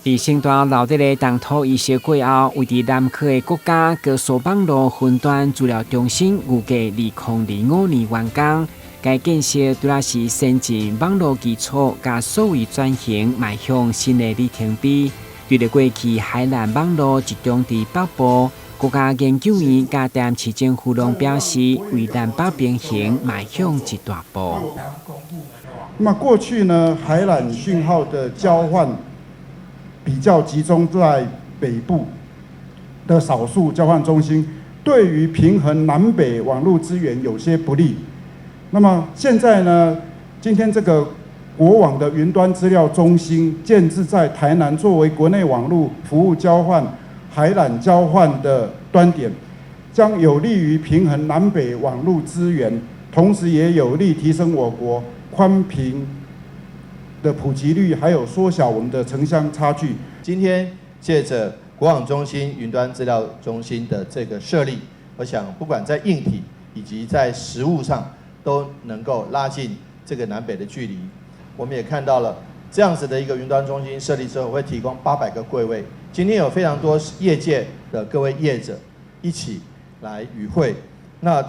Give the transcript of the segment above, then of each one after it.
伫新大留伫咧东土移设过后，位伫南科的国家高速网络云端资料中心，预计2025年完工。该建设主要是先进网络基础，加数位转型，迈向新的里程碑。对了，过去海南网络集中伫北部，国家研究院加台市政府拢表示，为南北平衡，迈向一大步。那么过去呢，海缆讯号的交换比较集中在北部的少数交换中心，对于平衡南北网络资源有些不利。那么现在呢，今天这个国网的云端资料中心建置在台南，作为国内网络服务交换、海缆交换的端点，将有利于平衡南北网络资源，同时也有利提升我国宽频的普及率，还有缩小我们的城乡差距。今天借着国网中心云端资料中心的这个设立，我想不管在硬体以及在实务上，都能够拉近这个南北的距离。我们也看到了这样子的一个云端中心设立之后，会提供800个柜位。今天有非常多业界的各位业者一起来与会，那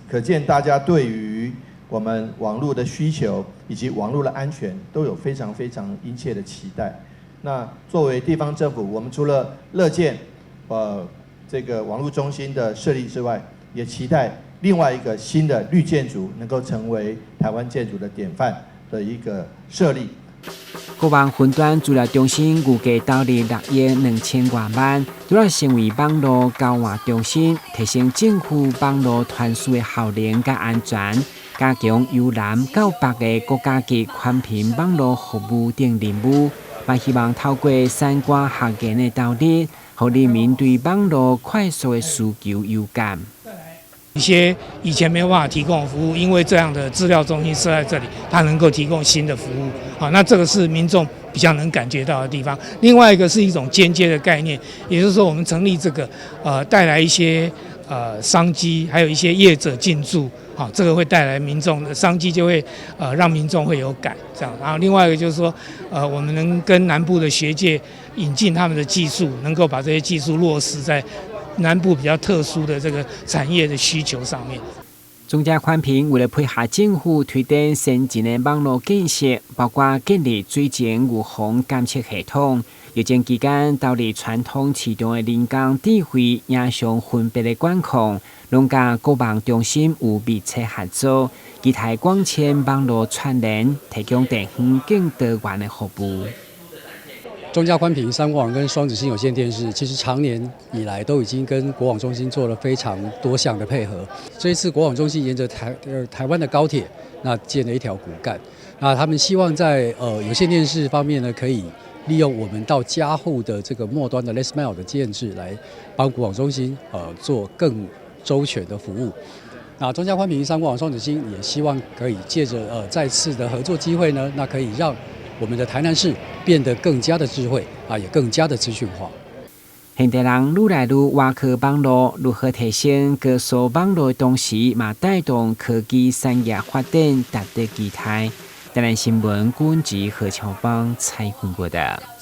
可见大家对于我们网络的需求以及网络的安全都有非常非常殷切的期待。那作为地方政府，我们除了乐见这个网络中心的设立之外，也期待另外一个新的绿建筑能够成为台湾建筑的典范的一个设立。国网云端资料中心预计投入6亿2000多万，主要成为网络交换中心，提升政府网络传输的效能和安全，加强由南到北的国家级宽频网络服务等任务。也希望透过三观学研的投入，让人民对网络快速的需求有感。一些以前没有办法提供的服务，因为这样的资料中心设在这里，它能够提供新的服务。好，那这个是民众比较能感觉到的地方。另外一个是一种间接的概念，也就是说，我们成立这个带来一些商机，还有一些业者进驻。好，这个会带来民众的商机，就会让民众会有感这样。然后另外一个就是说，我们能跟南部的学界引进他们的技术，能够把这些技术落实在南部比较特殊的这个产业的需求上面。中嘉宽频为了配合政府推动先进的网络建设，包括建立水情预防监测系统，疫情期间导入传统市场的人工智慧影像分别的管控，拢甲国网中心有密切合作，期待广嵌网络串联，提供地方更多元的服务。中嘉宽频、三国网跟双子星有线电视，其实常年以来都已经跟国网中心做了非常多项的配合。这一次国网中心沿着台湾的高铁，那建了一条骨干。那他们希望在有线电视方面呢，可以利用我们到家户的这个末端的 last mile 的建制，来帮国网中心做更周全的服务。那中嘉宽频、三国网、双子星也希望可以借着再次的合作机会呢，那可以让我们的台南市变得更加的智慧也更加的资讯化。现代人愈来愈挖科网络，如何提升高速网络的同时，嘛带动科技产业发展，值得期待。台南新闻管制何乔邦采访报道。